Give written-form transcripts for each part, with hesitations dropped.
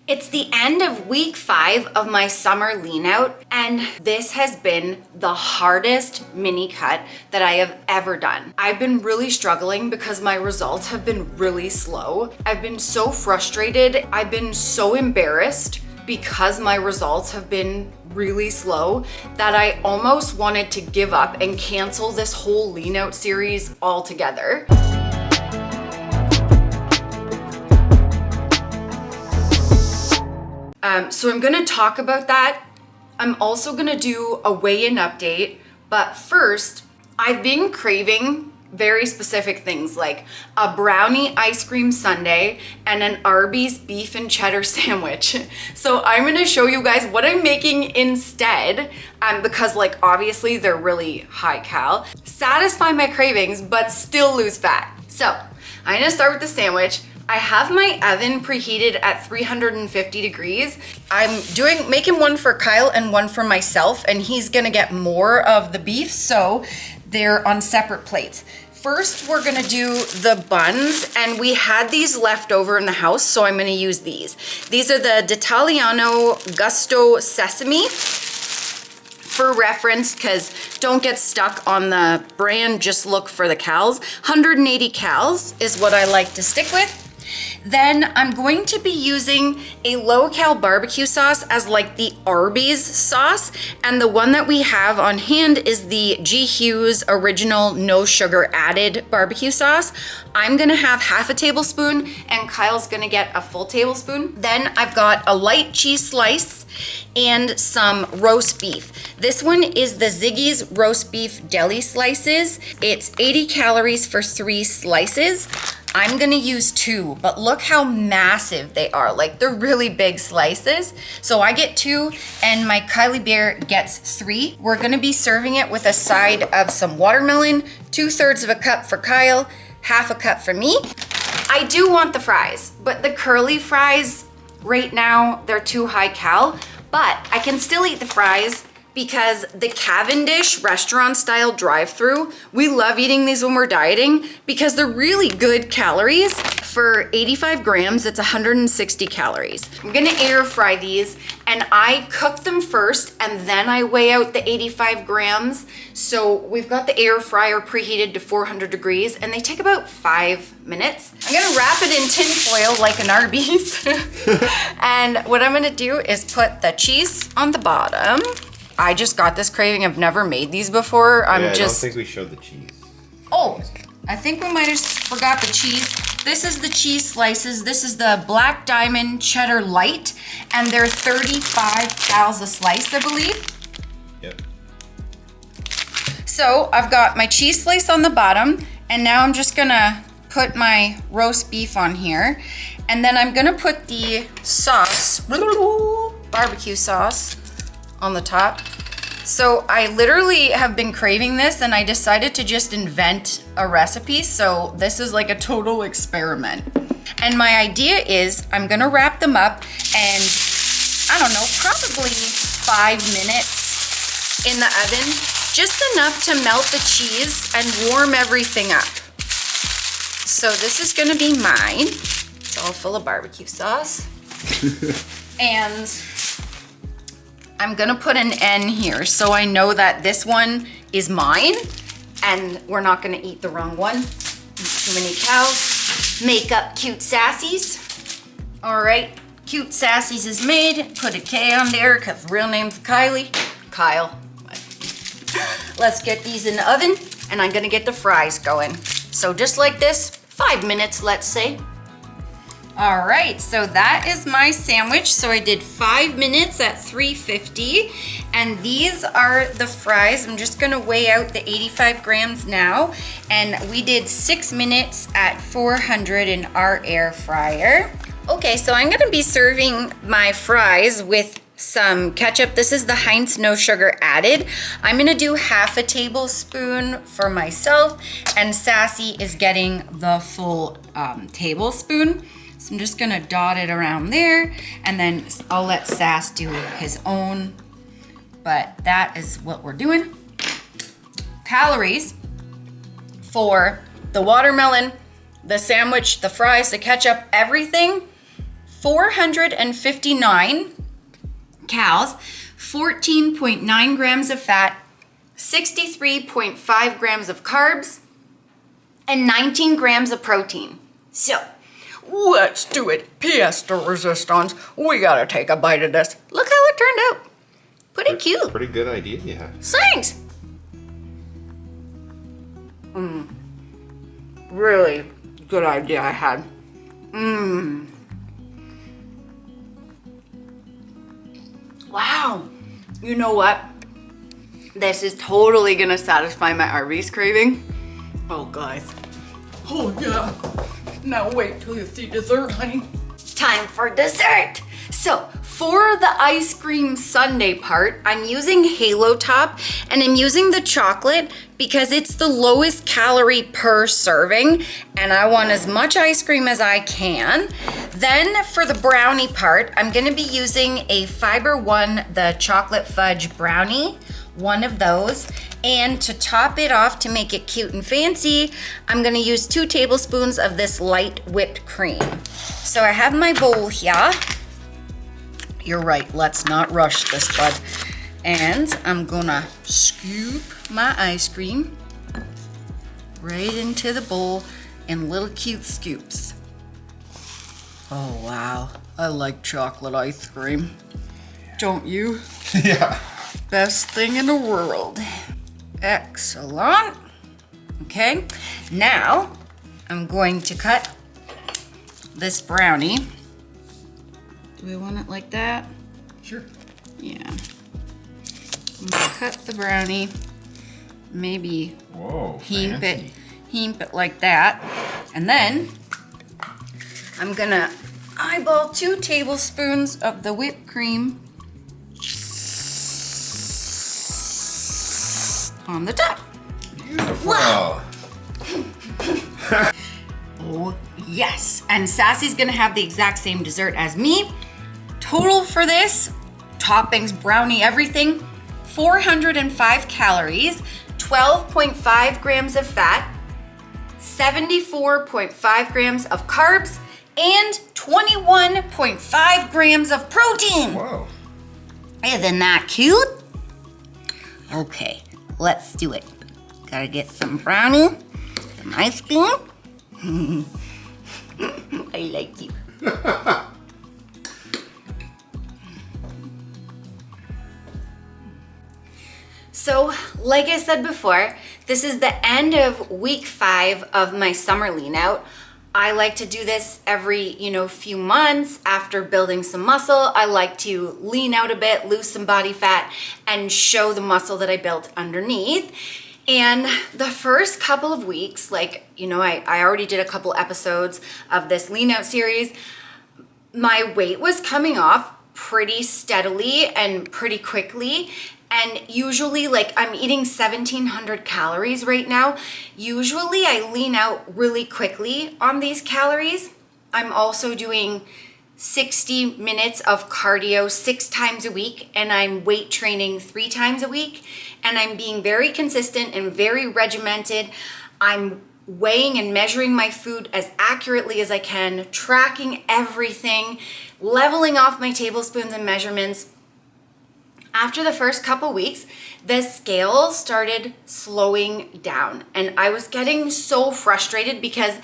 It's the end of week 5 of my summer lean out, and this has been the hardest mini cut that I have ever done. I've been really struggling because my results have been really slow. I've been so frustrated. I've been so embarrassed because my results have been really slow that I almost wanted to give up and cancel this whole lean out series altogether. So I'm gonna talk about that. I'm also gonna do a weigh-in update, but first, I've been craving very specific things like a brownie ice cream sundae and an Arby's beef and cheddar sandwich. So I'm gonna show you guys what I'm making instead, because like obviously they're really high cal. Satisfy my cravings, but still lose fat. So I'm gonna start with the sandwich. I have my oven preheated at 350 degrees. I'm making one for Kyle and one for myself, and he's gonna get more of the beef, so they're on separate plates. First, we're gonna do the buns, and we had these left over in the house, so I'm gonna use these. These are the D'Italiano Gusto Sesame. For reference, because don't get stuck on the brand, just look for the cals. 180 cals is what I like to stick with. Then I'm going to be using a low-cal barbecue sauce as like the Arby's sauce, and the one that we have on hand is the G. Hughes original no sugar added barbecue sauce. I'm gonna have half a tablespoon and Kyle's gonna get a full tablespoon. Then I've got a light cheese slice and some roast beef. This one is the Ziggy's roast beef deli slices. It's 80 calories for 3 slices. I'm gonna use 2, but look how massive they are. Like, they're really big slices. So I get 2 and my Kylie Bear gets 3. We're gonna be serving it with a side of some watermelon, 2/3 of a cup for Kyle, half a cup for me. I do want the fries, but the curly fries right now, they're too high cal, but I can still eat the fries because the Cavendish restaurant style drive-through, we love eating these when we're dieting because they're really good calories. For 85 grams, it's 160 calories. I'm gonna air fry these, and I cook them first and then I weigh out the 85 grams. So we've got the air fryer preheated to 400 degrees and they take about 5 minutes. I'm gonna wrap it in tin foil like an Arby's. And what I'm gonna do is put the cheese on the bottom. I just got this craving. I've never made these before. I don't think we showed the cheese. Oh, I think we might have forgot the cheese. This is the cheese slices. This is the Black Diamond Cheddar Light, and they're 35 cals a slice, I believe. Yep. So I've got my cheese slice on the bottom, and now I'm just gonna put my roast beef on here, and then I'm gonna put the sauce, barbecue sauce, on the top. So I literally have been craving this and I decided to just invent a recipe. So this is like a total experiment. And my idea is I'm gonna wrap them up and I don't know, probably 5 minutes in the oven, just enough to melt the cheese and warm everything up. So this is gonna be mine. It's all full of barbecue sauce. And I'm gonna put an N here so I know that this one is mine and we're not gonna eat the wrong one. Too many cows. Make up cute sassies. All right, cute sassies is made. Put a K on there because real name's Kylie. Kyle. Let's get these in the oven and I'm gonna get the fries going. So just like this, 5 minutes, let's say. All right, so that is my sandwich. So I did 5 minutes at 350, and these are the fries. I'm just gonna weigh out the 85 grams now, and we did 6 minutes at 400 in our air fryer. Okay, so I'm gonna be serving my fries with some ketchup. This is the Heinz no sugar added. I'm gonna do half a tablespoon for myself, and Sassy is getting the full tablespoon. So I'm just gonna dot it around there, and then I'll let Sass do his own, but that is what we're doing. Calories for the watermelon, the sandwich, the fries, the ketchup, everything, 459 calories, 14.9 grams of fat, 63.5 grams of carbs, and 19 grams of protein. So, let's do it. Pièce de resistance. We gotta take a bite of this. Look how it turned out. Pretty cute. Pretty good idea, yeah. Thanks. Really good idea I had. Wow. You know what? This is totally gonna satisfy my Arby's craving. Oh, guys. Oh, yeah. Now wait till you see dessert, honey. Time for dessert. So, for the ice cream sundae part, I'm using Halo Top, and I'm using the chocolate because it's the lowest calorie per serving, and I want as much ice cream as I can. Then for the brownie part, I'm gonna be using a Fiber One, the chocolate fudge brownie, one of those. And to top it off, to make it cute and fancy, I'm gonna use 2 tablespoons of this light whipped cream. So I have my bowl here. You're right, let's not rush this, bud. And I'm gonna scoop my ice cream right into the bowl in little cute scoops. Oh wow, I like chocolate ice cream. Don't you? Yeah. Best thing in the world. Excellent. Okay, now I'm going to cut this brownie. Do we want it like that? Sure. Yeah. I'm gonna cut the brownie, maybe Whoa, heap fancy. it like that. And then I'm gonna eyeball 2 tablespoons of the whipped cream on the top. Beautiful. Wow. Oh, yes. And Sassy's gonna have the exact same dessert as me. Total for this, toppings, brownie, everything, 405 calories, 12.5 grams of fat, 74.5 grams of carbs, and 21.5 grams of protein. Whoa. Isn't that cute? Okay, let's do it. Gotta get some brownie, some ice cream. I like you. So, like I said before, this is the end of week 5 of my summer lean out. I like to do this every, few months after building some muscle. I like to lean out a bit, lose some body fat, and show the muscle that I built underneath. And the first couple of weeks, I already did a couple episodes of this lean out series, my weight was coming off pretty steadily and pretty quickly. And usually, I'm eating 1,700 calories right now. Usually I lean out really quickly on these calories. I'm also doing 60 minutes of cardio 6 times a week, and I'm weight training 3 times a week. And I'm being very consistent and very regimented. I'm weighing and measuring my food as accurately as I can, tracking everything, leveling off my tablespoons and measurements. After the first couple weeks, the scale started slowing down, and I was getting so frustrated because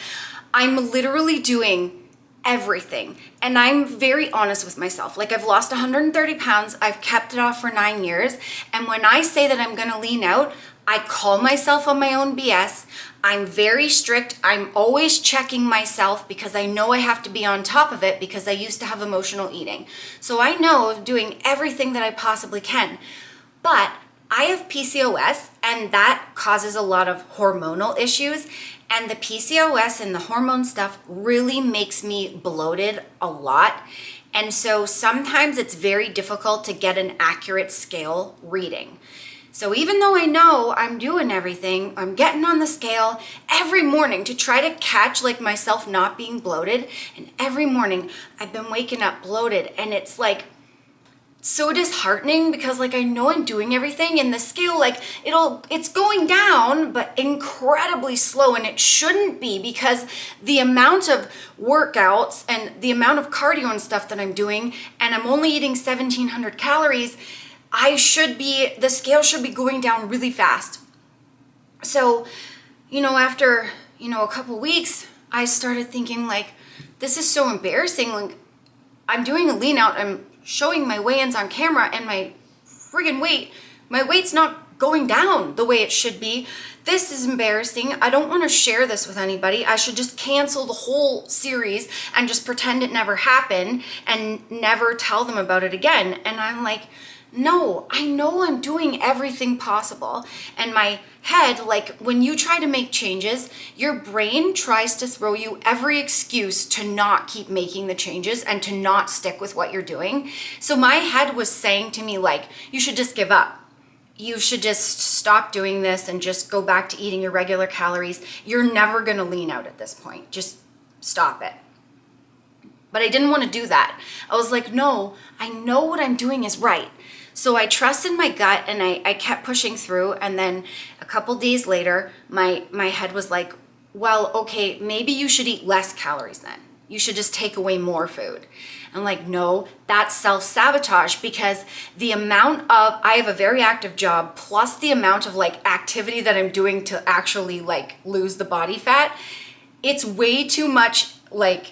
I'm literally doing everything. And I'm very honest with myself. I've lost 130 pounds. I've kept it off for 9 years. And when I say that I'm gonna lean out, I call myself on my own BS. I'm very strict. I'm always checking myself because I know I have to be on top of it because I used to have emotional eating. So I know doing everything that I possibly can. But I have PCOS, and that causes a lot of hormonal issues. And the PCOS and the hormone stuff really makes me bloated a lot. And so sometimes it's very difficult to get an accurate scale reading. So even though I know I'm doing everything, I'm getting on the scale every morning to try to catch myself not being bloated. And every morning I've been waking up bloated, and it's so disheartening because like I know I'm doing everything and the scale like it's going down but incredibly slow, and it shouldn't be because the amount of workouts and the amount of cardio and stuff that I'm doing, and I'm only eating 1,700 calories, the scale should be going down really fast. So, after, a couple weeks, I started thinking like, this is so embarrassing. Like, I'm doing a lean out, I'm showing my weigh-ins on camera, and my weight's not going down the way it should be. This is embarrassing. I don't want to share this with anybody. I should just cancel the whole series and just pretend it never happened and never tell them about it again. And I'm like, no, I know I'm doing everything possible. And my head, like when you try to make changes, your brain tries to throw you every excuse to not keep making the changes and to not stick with what you're doing. So my head was saying to me like, you should just give up. You should just stop doing this and just go back to eating your regular calories. You're never gonna lean out at this point. Just stop it. But I didn't want to do that. I was like, no, I know what I'm doing is right. So I trusted my gut and I kept pushing through. And then a couple days later, my head was like, well, okay, maybe you should eat less calories then. You should just take away more food. I'm like, no, that's self-sabotage because I have a very active job plus the amount of like activity that I'm doing to actually like lose the body fat. It's way too much like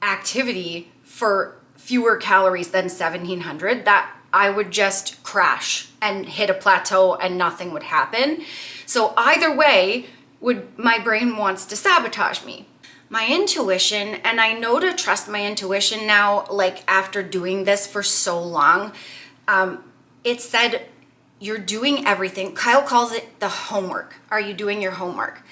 activity for fewer calories than 1,700 that I would just crash and hit a plateau and nothing would happen. So either way, my brain wants to sabotage me. My intuition, and I know to trust my intuition now, like after doing this for so long, it said, you're doing everything. Kyle calls it the homework. Are you doing your homework?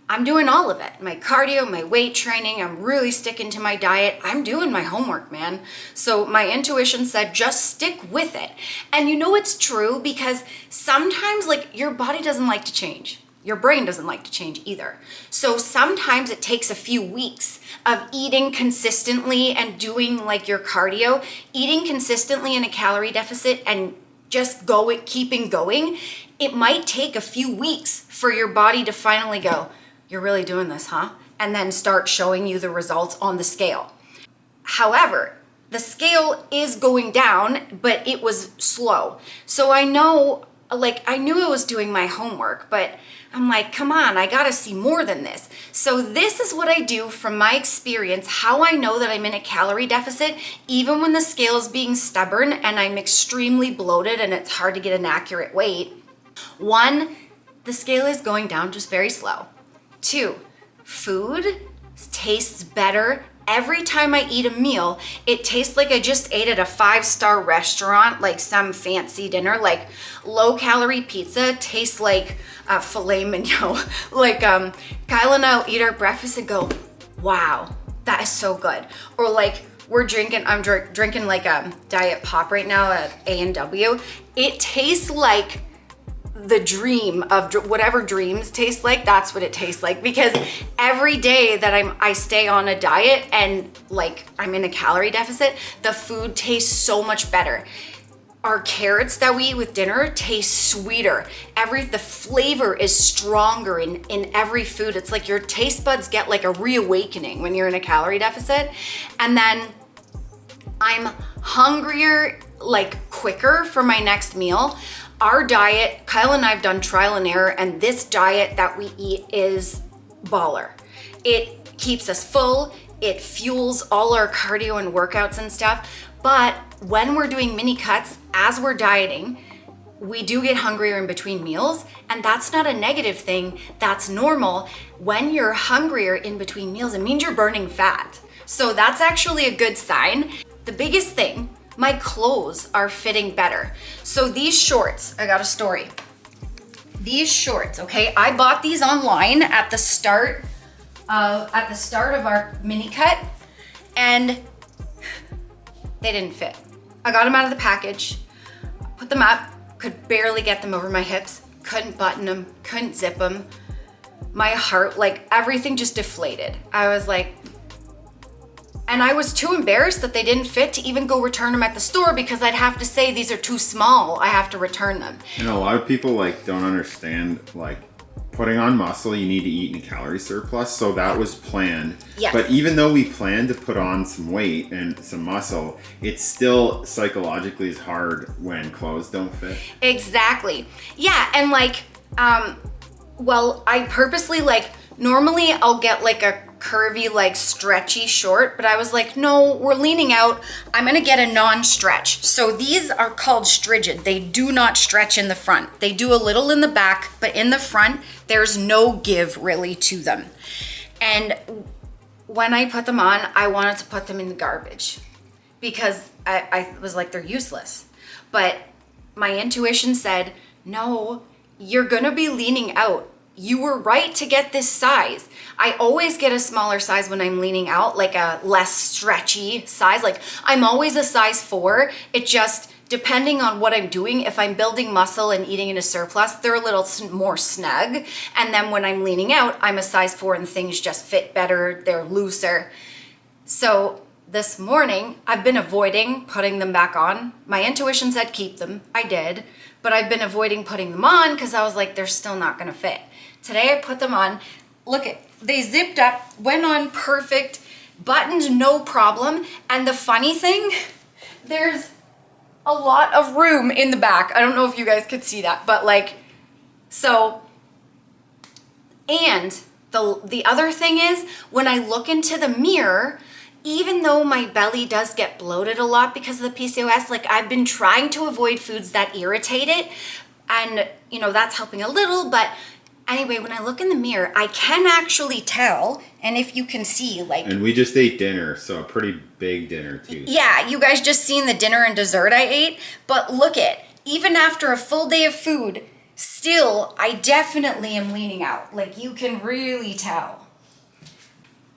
I'm doing all of it. My cardio, my weight training, I'm really sticking to my diet. I'm doing my homework, man. So my intuition said, just stick with it. And it's true because sometimes like your body doesn't like to change. Your brain doesn't like to change either. So sometimes it takes a few weeks of eating consistently and doing like your cardio, eating consistently in a calorie deficit and just keeping going. It might take a few weeks for your body to finally go, you're really doing this, huh? And then start showing you the results on the scale. However, the scale is going down, but it was slow. So I knew I was doing my homework, but I'm like, come on, I gotta see more than this. So this is what I do from my experience, how I know that I'm in a calorie deficit, even when the scale is being stubborn and I'm extremely bloated and it's hard to get an accurate weight. 1, the scale is going down just very slow. 2, food tastes better. Every time I eat a meal, it tastes like I just ate at a 5-star restaurant, like some fancy dinner, like low-calorie pizza tastes like filet mignon. Like Kyle and I'll eat our breakfast and go, wow, that is so good. Or like I'm drinking like a Diet Pop right now at A&W. It tastes like the dream of whatever dreams taste like. That's what it tastes like, because every day that I stay on a diet and like I'm in a calorie deficit, the food tastes so much better. Our carrots that we eat with dinner taste sweeter. The flavor is stronger in every food. It's like your taste buds get like a reawakening when you're in a calorie deficit. And then I'm hungrier like quicker for my next meal. Our diet, Kyle and I have done trial and error, and this diet that we eat is baller. It keeps us full, it fuels all our cardio and workouts and stuff, but when we're doing mini cuts, as we're dieting, we do get hungrier in between meals, and that's not a negative thing, that's normal. When you're hungrier in between meals, it means you're burning fat. So that's actually a good sign. The biggest thing, my clothes are fitting better. So these shorts, I got a story. These shorts, okay, I bought these online at the start of our mini cut, and they didn't fit. I got them out of the package, put them up, could barely get them over my hips, couldn't button them, couldn't zip them. My heart, like everything just deflated. I was like, And I was too embarrassed that they didn't fit to even go return them at the store because I'd have to say these are too small. I have to return them. And a lot of people like don't understand like putting on muscle, you need to eat in a calorie surplus. So that was planned. Yes. But even though we planned to put on some weight and some muscle, it's still psychologically is hard when clothes don't fit. Exactly. Yeah, and like, well, I purposely like, normally I'll get like a curvy, like stretchy short, but I was like, no, we're leaning out. I'm gonna get a non-stretch. So these are called Strigid. They do not stretch in the front. They do a little in the back, but in the front, there's no give really to them. And when I put them on, I wanted to put them in the garbage because I was like, they're useless. But my intuition said, no, you're gonna be leaning out. You were right to get this size. I always get a smaller size when I'm leaning out, like a less stretchy size. Like I'm always a size 4. It just, depending on what I'm doing, if I'm building muscle and eating in a surplus, they're a little more snug. And then when I'm leaning out, I'm a size 4 and things just fit better. They're looser. So this morning, I've been avoiding putting them back on. My intuition said keep them. I did. But I've been avoiding putting them on because I was like, they're still not gonna fit. Today I put them on. Look at, they zipped up, went on perfect, buttoned no problem. And the funny thing, there's a lot of room in the back. I don't know if you guys could see that, but like, so, and the other thing is when I look into the mirror, even though my belly does get bloated a lot because of the PCOS, like I've been trying to avoid foods that irritate it. And you know, that's helping a little, but anyway, when I look in the mirror, I can actually tell, and if you can see, like... And we just ate dinner, so a pretty big dinner, too. Yeah, you guys just seen the dinner and dessert I ate, but look it, even after a full day of food, still, I definitely am leaning out. Like, you can really tell.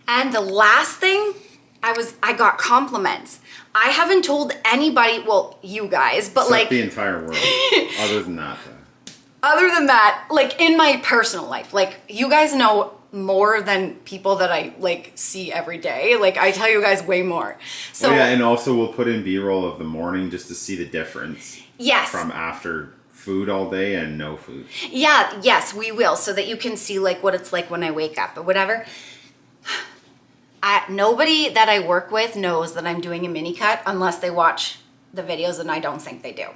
And the last thing, I got compliments. I haven't told anybody, well, you guys, but Except like... the entire world. Other than that, though. Other than that, like in my personal life, like you guys know more than people that I like see every day. Like I tell you guys way more. So yeah, and also we'll put in B-roll of the morning just to see the difference. Yes. From after food all day and no food. Yeah, yes, we will, so that you can see like what it's like when I wake up or whatever. Nobody that I work with knows that I'm doing a mini cut unless they watch the videos, and I don't think they do.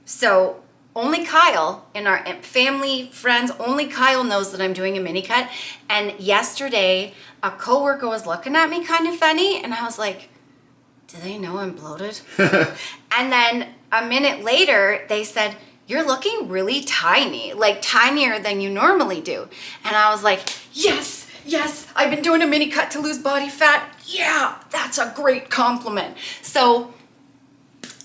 So only Kyle, in our family, friends, only Kyle knows that I'm doing a mini cut. And yesterday, a coworker was looking at me kind of funny, and I was like, do they know I'm bloated? And then a minute later, they said, you're looking really tiny, like tinier than you normally do. And I was like, yes, I've been doing a mini cut to lose body fat. Yeah, that's a great compliment. So,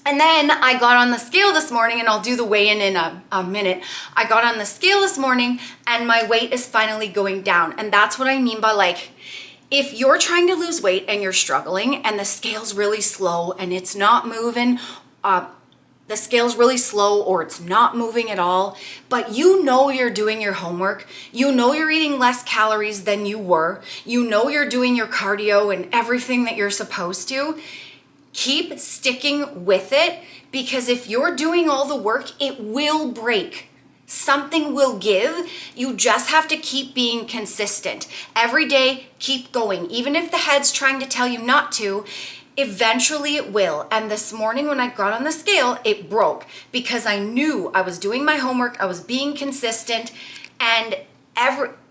and then I got on the scale this morning, and I'll do the weigh-in in a minute. I got on the scale this morning, and my weight is finally going down. And that's what I mean by like, if you're trying to lose weight and you're struggling and the scale's really slow and it's not moving, the scale's really slow or it's not moving at all, but you know you're doing your homework, you know you're eating less calories than you were, you know you're doing your cardio and everything that you're supposed to, keep sticking with it, because if you're doing all the work, it will break. Something will give. You just have to keep being consistent. Every day, keep going. Even if the head's trying to tell you not to, eventually it will. And this morning when I got on the scale, it broke because I knew I was doing my homework, I was being consistent, and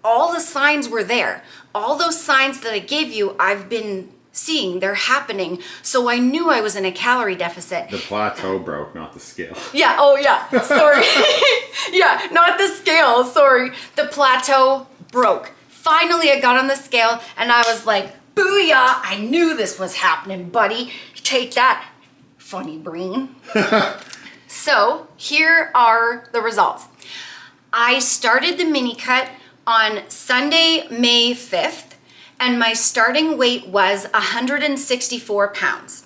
all the signs were there. All those signs that I gave you, I've been seeing, they're happening. So I knew I was in a calorie deficit. The plateau broke, not the scale. Yeah, oh yeah, sorry. Yeah, not the scale, sorry. The plateau broke. Finally, I got on the scale and I was like, booyah, I knew this was happening, buddy. Take that, funny brain. So here are the results. I started the mini cut on Sunday, May 5th. And my starting weight was 164 pounds.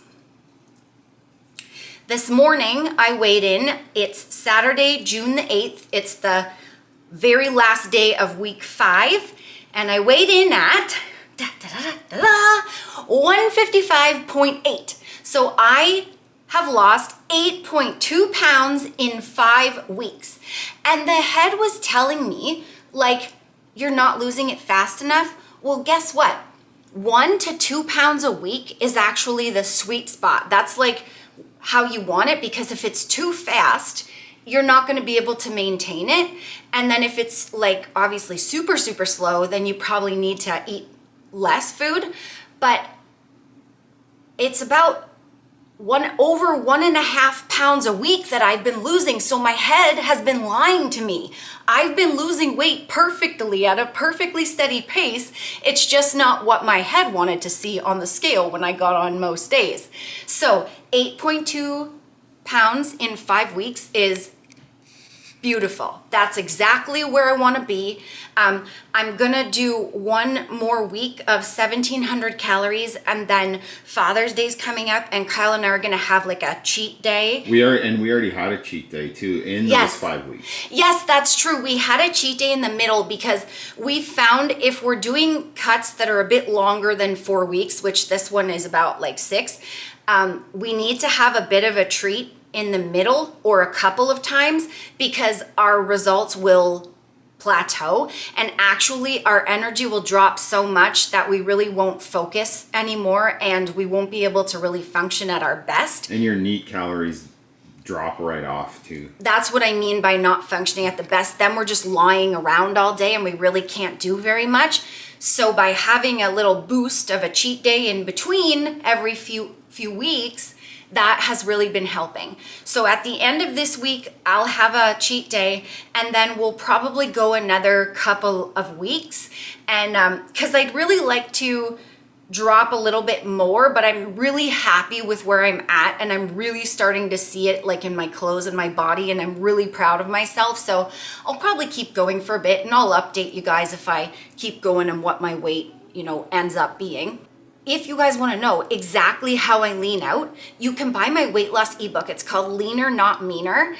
This morning, I weighed in. It's Saturday, June the 8th. It's the very last day of week 5. And I weighed in at 155.8. So I have lost 8.2 pounds in 5 weeks. And the head was telling me, like, you're not losing it fast enough. Well, guess what? 1 to 2 pounds a week is actually the sweet spot. That's like how you want it, because if it's too fast, you're not going to be able to maintain it. And then if it's like obviously super, super slow, then you probably need to eat less food. But it's about over 1.5 pounds a week that I've been losing. So my head has been lying to me. I've been losing weight perfectly at a perfectly steady pace. It's just not what my head wanted to see on the scale when I got on most days. So 8.2 pounds in 5 weeks is beautiful. That's exactly where I want to be. I'm gonna do 1 more week of 1,700 calories, and then Father's Day's coming up, and Kyle and I are gonna have like a cheat day. We already had a cheat day too in those 5 weeks. Yes, that's true. We had a cheat day in the middle because we found if we're doing cuts that are a bit longer than 4 weeks, which this one is about like 6, we need to have a bit of a treat in the middle or a couple of times, because our results will plateau and actually our energy will drop so much that we really won't focus anymore and we won't be able to really function at our best. And your neat calories drop right off too. That's what I mean by not functioning at the best. Then we're just lying around all day and we really can't do very much. So by having a little boost of a cheat day in between every few weeks, that has really been helping. So at the end of this week, I'll have a cheat day, and then we'll probably go another couple of weeks. And because I'd really like to drop a little bit more, but I'm really happy with where I'm at, and I'm really starting to see it like in my clothes and my body, and I'm really proud of myself. So I'll probably keep going for a bit, and I'll update you guys if I keep going and what my weight, ends up being. If you guys want to know exactly how I lean out, you can buy my weight loss ebook. It's called Leaner Not Meaner.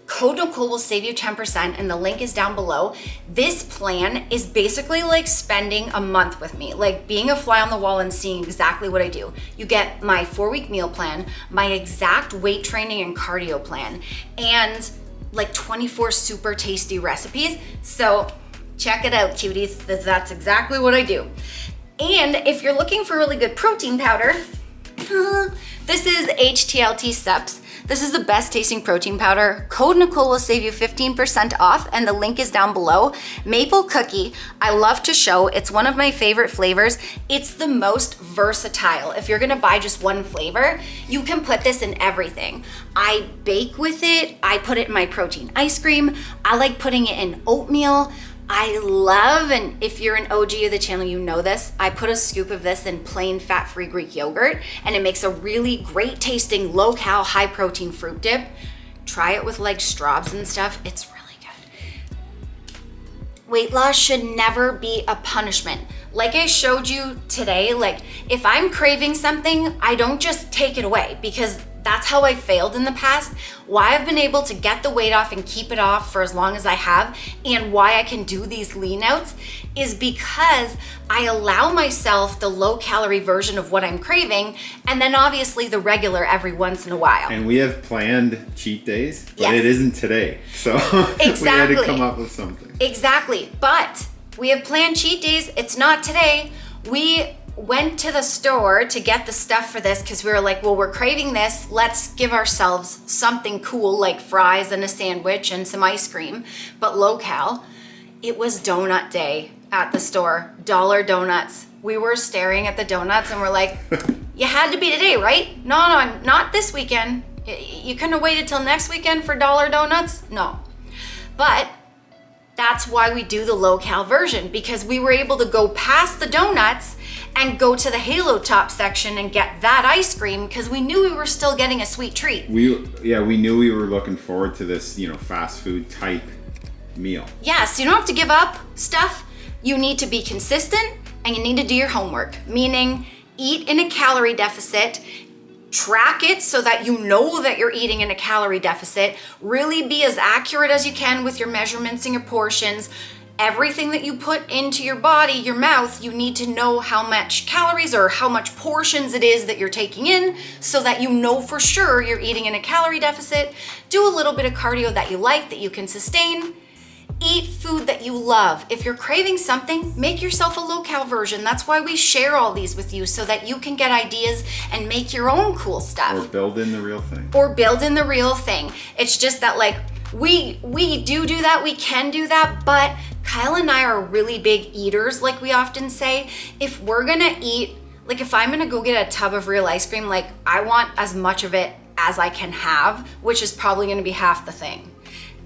Code Nicole will save you 10%, and the link is down below. This plan is basically like spending a month with me, like being a fly on the wall and seeing exactly what I do. You get my 4-week meal plan, my exact weight training and cardio plan, and like 24 super tasty recipes. So check it out, cuties. That's exactly what I do. And if you're looking for really good protein powder, this is HTLT Steps. This is the best tasting protein powder. Code Nicole will save you 15% off, and the link is down below. Maple cookie, I love to show. It's one of my favorite flavors. It's the most versatile. If you're gonna buy just one flavor, you can put this in everything. I bake with it. I put it in my protein ice cream. I like putting it in oatmeal. I love, and if you're an OG of the channel, you know this, I put a scoop of this in plain fat-free Greek yogurt, and it makes a really great tasting, low-cal, high-protein fruit dip. Try it with like straws and stuff. It's really good. Weight loss should never be a punishment. Like I showed you today, like if I'm craving something, I don't just take it away, because that's how I failed in the past. Why I've been able to get the weight off and keep it off for as long as I have, and why I can do these lean outs, is because I allow myself the low calorie version of what I'm craving, and then obviously the regular every once in a while. And we have planned cheat days, but Yes. It isn't today. So Exactly. we had to come up with something. Exactly, but we have planned cheat days. It's not today. We went to the store to get the stuff for this because we were like, well, we're craving this. Let's give ourselves something cool like fries and a sandwich and some ice cream, but low cal. It was donut day at the store, dollar donuts. We were staring at the donuts and we're like, you had to be today, right? No, not this weekend. You couldn't have waited till next weekend for dollar donuts? No. But that's why we do the low cal version, because we were able to go past the donuts and go to the Halo Top section and get that ice cream because we knew we were still getting a sweet treat. We knew we were looking forward to this, fast food type meal. Yes, you don't have to give up stuff. You need to be consistent and you need to do your homework, meaning eat in a calorie deficit, track it so that you know that you're eating in a calorie deficit, really be as accurate as you can with your measurements and your portions. everything that you put into your body, your mouth, you need to know how much calories or how much portions it is that you're taking in so that you know for sure you're eating in a calorie deficit. Do a little bit of cardio that you like, that you can sustain. Eat food that you love. If you're craving something, make yourself a low-cal version. That's why we share all these with you, so that you can get ideas and make your own cool stuff. Or build in the real thing. Or build in the real thing. It's just that like we do that, we can do that, but Kyle and I are really big eaters, like we often say. If we're gonna eat, like if I'm gonna go get a tub of real ice cream, like I want as much of it as I can have, which is probably gonna be half the thing.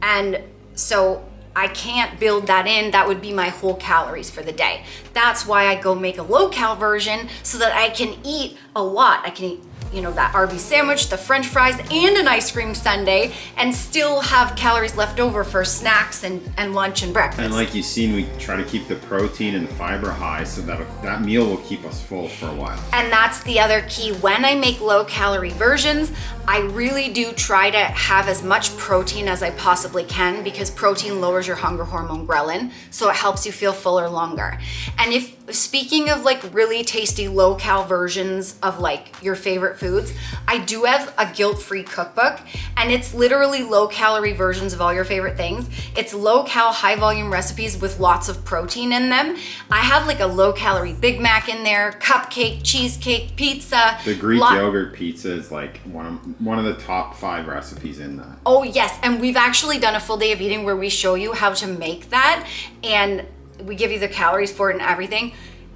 And so I can't build that in. That would be my whole calories for the day. That's why I go make a low-cal version so that I can eat a lot. I can eat, you know, that Arby's sandwich, the French fries, and an ice cream sundae, and still have calories left over for snacks and lunch and breakfast. And like you've seen, we try to keep the protein and the fiber high so that meal will keep us full for a while. And that's the other key. When I make low-calorie versions, I really do try to have as much protein as I possibly can, because protein lowers your hunger hormone ghrelin, so it helps you feel fuller longer. And if speaking of like really tasty low-cal versions of like your favorite foods, I do have a guilt-free cookbook, and it's literally low-calorie versions of all your favorite things. It's low-cal, high-volume recipes with lots of protein in them. I have like a low-calorie Big Mac in there, cupcake, cheesecake, pizza. The Greek yogurt pizza is like one of the top 5 recipes in that. Oh yes, and we've actually done a full day of eating where we show you how to make that, and we give you the calories for it and everything.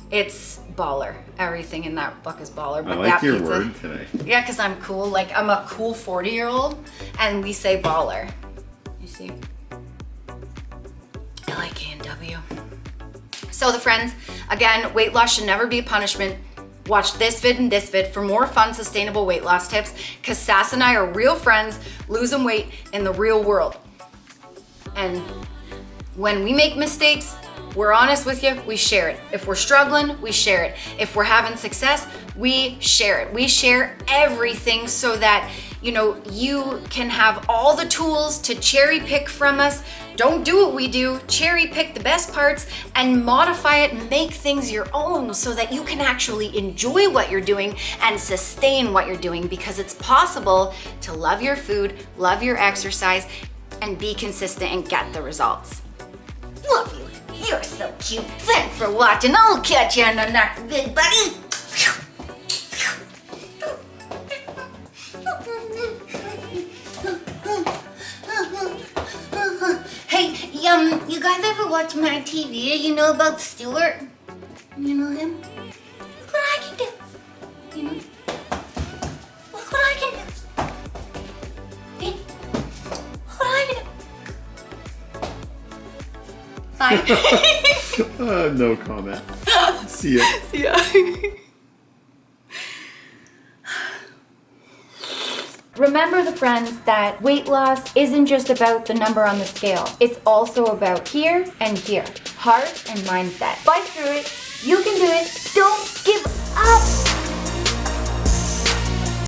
It's baller. Everything in that book is baller. I But like that your pizza, word today. yeah, because I'm cool. Like I'm a cool 40-year-old, and we say baller. You see? I like A&W. So the friends, again, weight loss should never be a punishment. Watch this vid and this vid for more fun, sustainable weight loss tips, because Sass and I are real friends losing weight in the real world. And when we make mistakes, we're honest with you, we share it. If we're struggling, we share it. If we're having success, we share it. We share everything so that, you know, you can have all the tools to cherry pick from us. Don't do what we do, cherry pick the best parts and modify it and make things your own so that you can actually enjoy what you're doing and sustain what you're doing, because it's possible to love your food, love your exercise, and be consistent and get the results. Love you. You're so cute. Thanks for watching. I'll catch you on the next vid, buddy. Hey, you guys ever watch Mad TV? You know about Stuart? You know him? Look what I can do. You know? Look what I can do. Hey, look what I can do. Bye. No comment. See ya. See ya. Remember, the friends, that weight loss isn't just about the number on the scale. It's also about here and here. Heart and mindset. Fight through it. You can do it. Don't